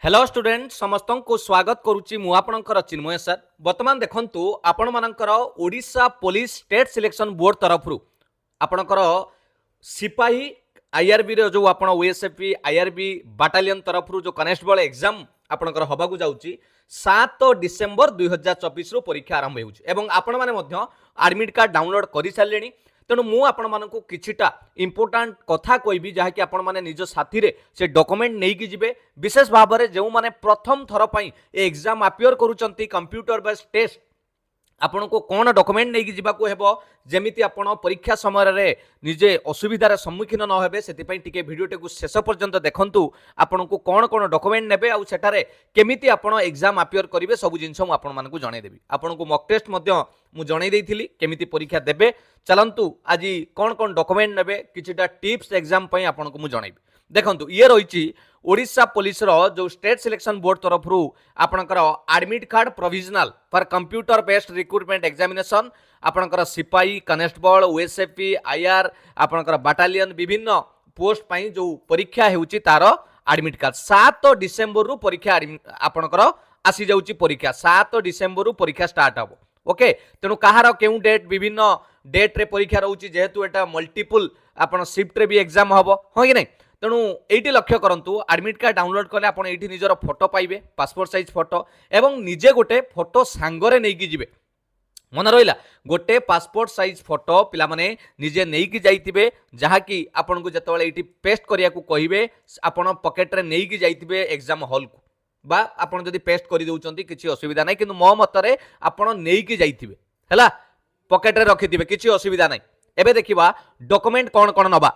Hello student समस्त को स्वागत करुच्ची मु आपणकर चिन्मय सर। वर्तमान देखंतु आपण मानकर Odisha police state selection board तरफ आपणकर सिपाही आईआरबी रो जो आपण ओएसएफपी आईआरबी बाटालियन तरफ जो कनेस्टेबल एग्जाम आपणकर हबा को जाउची 7 डिसेंबर 2024 रो परीक्षा आरंभ होउची एवं आपण माने मध्य एडमिट कार्ड डाउनलोड करि सारलेनी। तेणु मु आपण मानकु किछिटा इंपोर्टेंट कथा कहबी जहाँकि आपण माने निज साथी रे से डॉक्यूमेंट नहीं कि जिबे। विशेष भाव में जो माने प्रथम थर पई एग्जाम अपियर करूचंती कंप्यूटर बेस्ड टेस्ट आपण को कौन डॉक्यूमेंट नहीं कि जिबाकू हेबो जेमिति आपण परीक्षा समय रे निजे असुविधार सम्मुखीन न हेबे सेति टिके भिडियोटे को शेष पर्यंत देखंतु आपण को कौन कौन डॉक्यूमेंट नेबे आ सेटारे केमिति आपण एग्जाम अपियर करिवे सब जिंस मु आपण मानकु जणै देबी। आपण को मॉक टेस्ट मध्य मु जणै देइथिली केमिति परीक्षा देबे। चलंतु आज कौन कौन डॉक्यूमेंट नेबे किछिटा टिप्स एग्जाम पई आपण को मु जणैबी। देखंतु ये रहिछि ओडिशा पुलिस रो जो स्टेट सिलेक्शन बोर्ड तरफ आपणकर admit card provisional for computer based recruitment examination आपणकर सिपाही कनेस्टेबल ओएसएफपी आईआर आपणकर बाटालियन विभिन्न पोस्ट पई जो परीक्षा हेउची तार एडमिट कार्ड 7 डिसेंबर रु परीक्षा आपणकर आसी जाउची परीक्षा 7 डिसेंबर रु परीक्षा स्टार्ट हबो। ओके तेणु कहार केउ डेट विभिन्न डेट रे परीक्षा रहउची जेहेतु एटा मल्टीपल आपण शिफ्ट रे भी एग्जाम हबो हो कि नहीं। तेणु ये लक्ष्य करूँ एडमिट कार्ड डाउनलोड कले आप निजर फोटो पाइबे पासपोर्ट साइज फोटो एवं निजे गोटे फोटो सांगरे नहीं जिबे। मन रहा गोटे पासपोर्ट साइज फोटो पिला माने निजे नहीं कि जाइथिबे जहाँकि आपन को जतबेले एटी पेस्ट करिया को कहिबे आपण पॉकेट रे नहीं कि जाइथिबे एग्जाम हॉल को बा आपण जदी पेस्ट करि दउचंती किछि असुविधा नै किंतु मो मतरे आपण नहीं कि जाइथिबे हला पॉकेट रे रखिथिबे किछि असुविधा नै। एबे देखिबा डॉक्यूमेंट कोन कोन नबा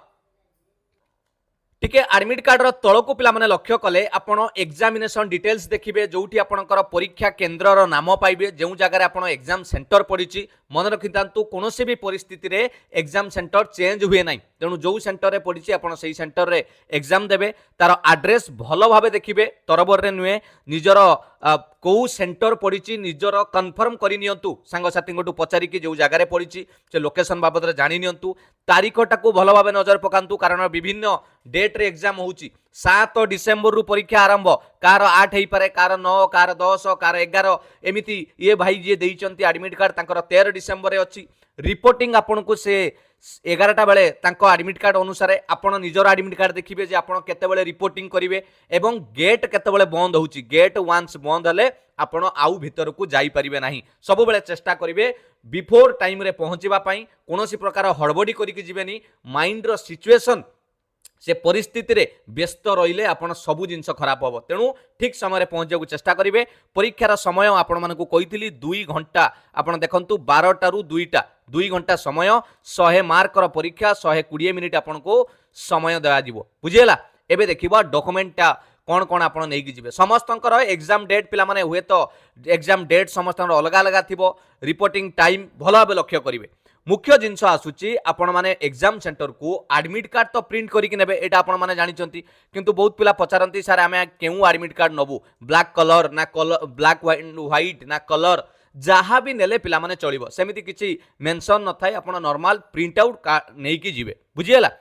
टिके एडमिट कार्ड रो तळको पिला माने लक्ष्य कले आपण एग्जामिनेशन डिटेल्स देखिबे जोठी आपणकर परीक्षा केंद्र रो नाम पाइबे जो जगह आपण एग्जाम सेंटर पड़िछि मन रखितांतु कोनोसी भी परिस्थिति रे एग्जाम सेंटर चेंज हुए नाही। तेणु जो सेंटर रे पड़िछि आपण सेही सेंटर रे एग्जाम देबे तार एड्रेस भलो भाबे देखिबे तरबर रे नुए निजर को सेंटर पड़िछि निजर कन्फर्म करि नियंतु सांग साथी गोटू पचारि कि जो जगह रे पड़िछि से लोकेशन बाबद रे जानि नियंतु तारीखटा को भलो भाबे नजर पकांतु कारण विभिन्न डेट रे एग्जाम होउछि 7 डिसेंबर रु परीक्षा आरंभ कार 8 हेई पारे कार 9 कार 10 कार 11 एमिति ये भाई जे देइचंती एडमिट कार्ड तांकर 13 डिसेंबर रे अछि रिपोर्टिंग आपन को से 11टा बेले तांको एडमिट कार्ड अनुसार आपण निजर एडमिट कार्ड देखिबे जे आपण केते बेले रिपोर्टिंग करिवे एवं गेट केते बेले बंद होउछि गेट वंस बंद हले आपण आउ भीतर को जाई परिबे नाही। सब बेले चेष्टा करिवे बिफोर टाइम रे पहुंचीबा पई कोनोसी प्रकार हड़बड़ी करिकि जिवेनी माइंड रो सिचुएशन से परिस्थिति रे व्यस्त रहिले आपण सबु जिंस खराब होबो। तेणु ठीक समय पहुंचा चेष्टा करिवे। परीक्षार समय आपण मानकु कहितली 2 घंटा आपण देखंतु 12टा रु 2टा 2 घंटा समय 100 मार्क रो परीक्षा 120 मिनिट आपण को समय दया दिबो बुझियला। एबे देखिबा डॉक्यूमेंटटा कौन कौन आप नहीं कि जिबे समस्तंकर एग्जाम डेट पिला माने हुए तो एग्जाम डेट समस्तंकर अलग अलग थिबो रिपोर्टिंग टाइम भलो भाबे लक्ष्य करिवे। मुख्य जिनस आसुची आपण माने एग्जाम सेंटर को एडमिट कार्ड तो प्रिंट करिक नेबे एटा आपण माने जानिचंती किंतु बहुत पिला पचारंती सर आमे केउ admit card Nabu black colour ना कलर ब्लैक व्हाइट ना कलर जहाँ भी नेले पिला माने चलिबो सेमिति किछि मेंशन न थाय आपण नॉर्मल प्रिंट आउट नै कि जिबे बुझियला।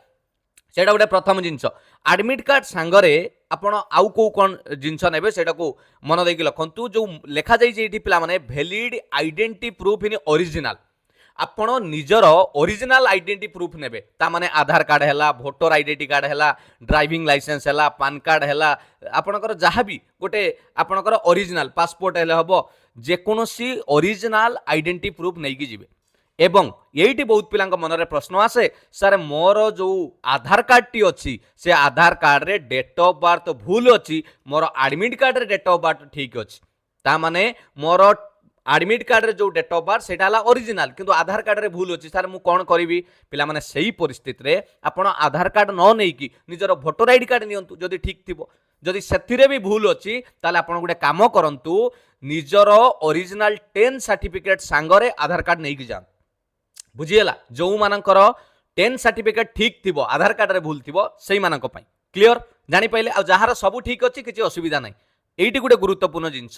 सेटा गोटे प्रथम जिनस एडमिट कार्ड सांगरे आपण आउ को कोन जिनस नेबे सेटा को मन देकी लखंतु जो लेखा जाई जे एठी पिला माने valid identity proof in original आपण निजर ओरिजिनल आइडेंटिटी प्रूफ नेबे ता माने आधार कार्ड हैला वोटर आइडेंटिटी कार्ड हैला ड्राइविंग लाइसेंस हैला पान कार्ड हैला आपणकर जहाँ भी गोटे आपणकर ओरिजिनल पासपोर्ट हैले हबो जे कोनोसी ओरिजिनल आइडेंटिटी प्रूफ नै कि जिबे। एवं यही बहुत पिलांक मनरे प्रश्न आसे सर मोर जो आधार कार्ड टी अच्छी से आधार कार्ड रे डेट ऑफ बर्थ भूल अच्छी मोर एडमिट कार्ड रे डेट ऑफ बर्थ ठीक अच्छी ता माने मोर एडमिट कार्ड रे जो डेट ऑफ बर्थ सेटा हला ओरिजिनल किंतु आधार कार्ड रे भूल अच्छी सर मु कोन करिवि पिला माने सही परिस्थिति रे आपण आधार कार्ड न नै कि निजर वोटर आईडी कार्ड नियंतु जदि ठीक थिबो जदि सेथिरे भी भूल अच्छी ताले आपण गुटे काम करंतु निजर ओरिजिनल 10 सर्टिफिकेट सांगरे आधार कार्ड नै कि जान बुझियला। जो मानकर 10 सर्टिफिकेट ठीक थिबो आधार कार्ड रे भूल थिबो सेही मानक पई क्लियर जानि पाइले आ जहार सब ठीक अछि किछि असुविधा नै। एइटी गुटे गुरुत्वपूर्ण जिंस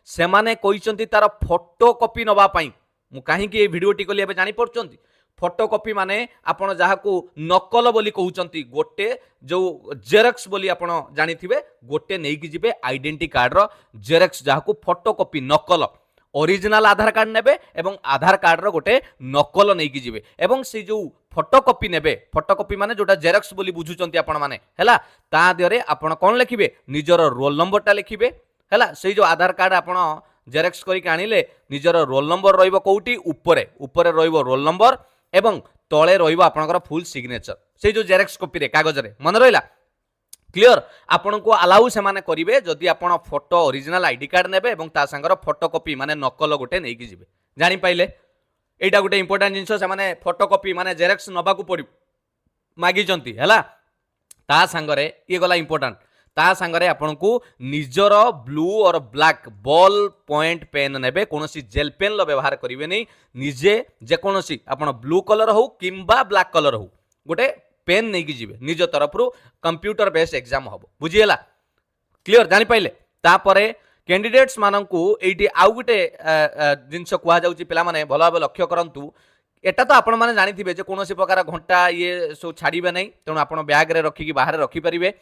से माने कहिसंती तार फोटो कॉपी नबा पई मु काहे कि ए वीडियो टी कली एबे जानि पड़चंती फोटोकॉपी माने आपण जहाकू नकल बोली कहउचंती गोटे जो जेरक्स बोली आपण जानिथिबे गोटे नेकी जिबे आइडेंटिटी कार्ड रो जेरक्स जहाकू फोटोकॉपी नकल ओरिजिनल आधार कार्ड नेबे एवं आधार कार्ड रो गोटे नकल नेकी जिबे एवं से जो फोटोकॉपी नेबे फोटोकॉपी माने जोटा जेरक्स बोली बुझुचंती आपण माने हैला ता देरे आपण कोन लिखिबे निजर रोल नंबरटा लिखिबे हैला से जो आधार कार्ड आपण जेरक्स करिक आनिले निजर रोल नंबर रहिबो कोउटी ऊपरे ऊपरे रहिबो रोल नंबर एवं तळे रहिबो आपनकर फुल सिग्नेचर से जो जेरक्स कॉपी रे कागज रे मन रहिला क्लियर आपण को अलाउ से माने करिवे जदि आपण फोटो ओरिजिनल आईडी कार्ड नेबे एवं ता संगर फोटोकॉपी माने नकल गोटे नेकी जिवे जानि पाइले एटा गोटे इंपोर्टेंट जिंस से माने फोटोकॉपी माने जेरक्स नबा को पड़ी मागी जंती हैला ता संगरे ये गला इंपोर्टेंट ता संगरे आपण को निजर ब्लू और ब्लैक बॉल पॉइंट पेन नेबे कोनोसी जेल पेन लो व्यवहार करिवे नै निजे जे कोनोसी आपण ब्लू कलर हो किंबा ब्लैक कलर हो गोटे पेन नहीं की जीवे निज तरफ रु कंप्यूटर बेस्ड एग्जाम हबो बुझिएला क्लियर जानि पाइले तापरे कैंडिडेट्स माननकू एठी आउ गोटे जिंस कुआ जाउची पिला माने भलो भाबे लक्ष्य करंतु एटा तो आपण माने जानिथिबे जे कोनोसी प्रकार घंटा ये सो छाड़ीबे नै तेणु आपण बैग रे रखी की बाहर रखी परिबे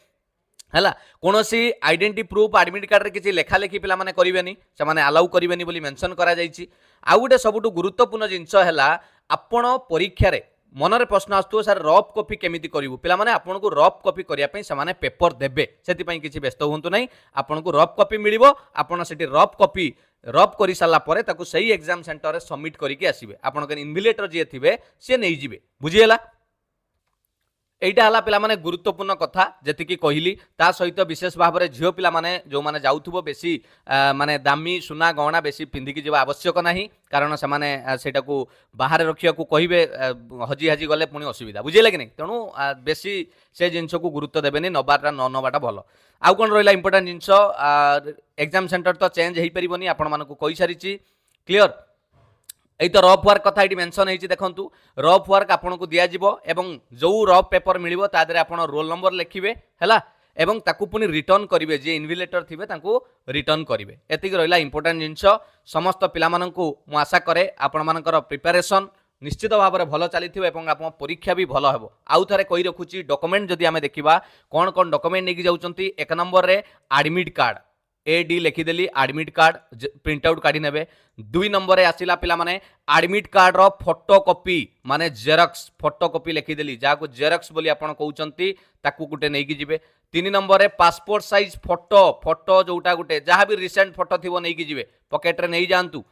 हैला कोनोसी आइडेंटिटी प्रूफ एडमिट कार्ड रे किछि लेखा लेखी पिला माने करिवेनी से माने अलाउ करिवेनी बोली मेंशन करा जाईची आउ गोटे सबुटु गुरुत्वपूर्ण जिंस हैला आपण परीक्षा रे मनरे प्रश्न आसुथो सर रफ कॉपी केमिति करिवु पिला माने आपन को रफ कॉपी करिया पई से माने पेपर देबे सेति पई किछि व्यस्त होंतु नै आपन को रफ कॉपी मिलिबो आपन सेठी रफ कॉपी रफ करि साला परे ताकू सही एग्जाम सेंटर रे सबमिट करिके आसीबे आपन के इन्विजिलेटर जे थिबे से नै जिवे बुझिएला एटा हला पिला माने गुरुत्वपूर्ण कथा जति कहली ता सहित विशेष भाव में झील पिला माने जो माने जाउथुबो बेसी माने दामी सुना गहना बेसी पिंधिकी जीवा आवश्यक नाही कारण से माने सेटा को बाहर रखिया को कहिबे हजी हजी गले पुनी असुविधा बुझिले कि नै तेणु बेसी से जिंस को गुरुत्व देबेनी नबाटा न नबाटा भलो आउ कोन रहिला इंपोर्टेंट जिंस एग्जाम सेंटर तो चेंज हेई परिबोनी आपण मानकू कहि सारिची क्लियर এই তো রফ ওয়ার্ক কথা এটি মেনশন হয়েছে দেখন্তু রফ ওয়ার্ক আপনার দিয়াଯିବ এবং जो রফ পেপর মিলিব তা দেরে আপন रोल नंबर লিখিবে হেলা এবং তাকু পুনি রিটর্ন করিবে যে ইনভিজিলেটর থিবে তাকু রিটর্ন করিবে এতিকি রহিলা ইম্পর্টেন্ট জিনিস সমস্ত পিলা মাননকু মু আশা করে আপন মানकर প্রিপারেशन निश्चित भाव में भल चली आप परीक्षा भी भल हे आउ थे कही रखुची डॉक्यूमेंट जदि आम देखा कौन कौन डॉक्यूमेंट नहीं जाऊँच एक नंबर रे एडमिट कार्ड एडी लिखिदेली एडमिट कार्ड प्रिंट आउट काढ़ी नेबे दुई नंबर रे आसिला पिला माने एडमिट कार्ड रो फोटोकॉपी माने जेरक्स फोटोकॉपी लिखिदेली जाको जेरक्स बोली आपण कहउचंती ताकू गुटे नै कि जिवे तीन नंबर रे पासपोर्ट साइज फोटो फोटो जोटा गुटे जहाँ भी रिसेंट फोटो थिबो नै कि जिवे पॉकेट रे नै जानतु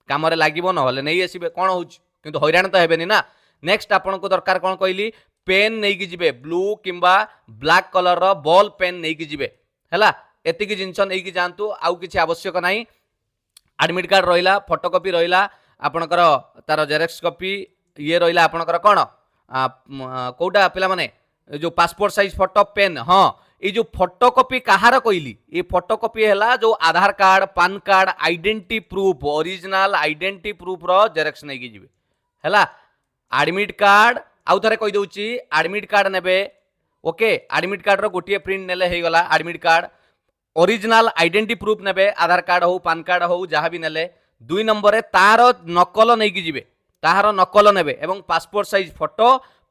काम रे लागिबो न होले नै आसीबे कोन होउछ किंतु हैरान तो हेबेनी ना नेक्स्ट आपण को दरकार कोन कहली पेन नै कि जिवे ब्लू किंबा black colour row ball pen नै कि जिवे हैला एतिकी जिनस नहीं कि जातु आउ किसी आवश्यक नहीं एडमिट कार्ड रहा फोटोकॉपी रहा आपणकर तार जेरक्स कॉपी ये रहा आपणकर कौन कौटा पिला माने जो पासपोर्ट साइज फोटो पेन हाँ ये जो फोटोकॉपी कहार कहली ये फोटोकॉपी है जो Aadhaar card PAN card identity proof original identity proof रो जेरक्स नहीं कि जिवे हैला एडमिट कार्ड आउ थे कही दूची एडमिट कार्ड नेबे ओके एडमिट कार्ड रो गोटे प्रिंट नेले हे गला admit card original identity proof नेबे आधार कार्ड हो पान कार्ड हो जहाँ भी नेले दुई नंबर रे तार नकल नहीं कि जिवे तार नकल नेबे एवं पासपोर्ट साइज फोटो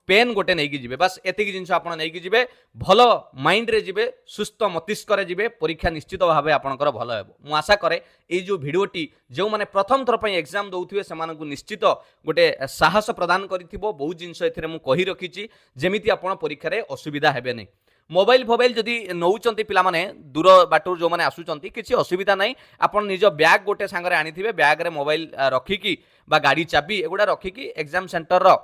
पेन गोटे नहीं कि जिवे बस एतिकी जिंस आपण नहीं कि जिवे भलो माइंड रे जिवे सुस्थ मस्तिष्क रे जिवे परीक्षा निश्चित भाव आपनकर भलो हेबो मु आशा करे ए जो भिडियोटी जो माने प्रथम थर पई एग्जाम दउथिबे सेमानकु निश्चित गोटे साहस प्रदान करिथिबो बहुत जिंस एथिरे मु कहि रखिची जेमिति आपण परीक्षा रे असुविधा हेबे नै मोबाइल फोबाइल जदि नौचंती पिला माने दूर बाटू जो माने आसुचंती किछि असुविधा नाही आपण निज बैग गोटे सांगरे आनिथिबे बैग रे मोबाइल रखिकी बा गाड़ी चाबी एगुडा रखिकी एग्जाम सेंटर रो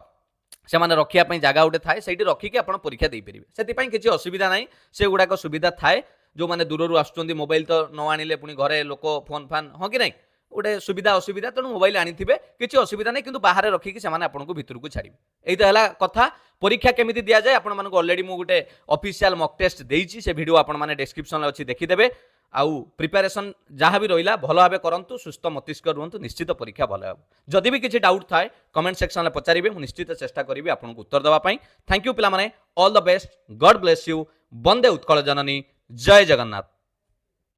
से माने रखिया पई जागा उठे थाए सेठी रखिकी आपण परीक्षा देई परिबे सेति पई किछि असुविधा नाही से गुडा को सुविधा थाए जो माने दूररु आसुचंती मोबाइल तो न आनिले पुनी घरे लोक फोन फान हो कि नाही गोटे सुविधा असुविधा तेणु मोबाइल आनिथिबे किछि असुविधा नहीं किंतु बाहर रखिकी सेमाने आपनको भितर को छाड़िबे एइता हला कथा परीक्षा केमिति दिया जाय आपण मानको ऑलरेडी मु गोटे ऑफिशियल मॉक टेस्ट देइछि से वीडियो आपण माने डिस्क्रिप्शन रे अछि देखि देबे आउ प्रिपरेशन जहाँ भी रहिला भलो भाबे करंतु सुस्थ मस्तिष्क रुहंतु निश्चित परीक्षा भलो हेबो जदि भी किछि डाउट थाए कमेंट सेक्शन में पचारिबे मु निश्चित चेष्टा करिबे आपनको उत्तर देबा पई थैंक यू पिला माने all the best God bless you वंदे उत्कल जननी जय जगन्नाथ।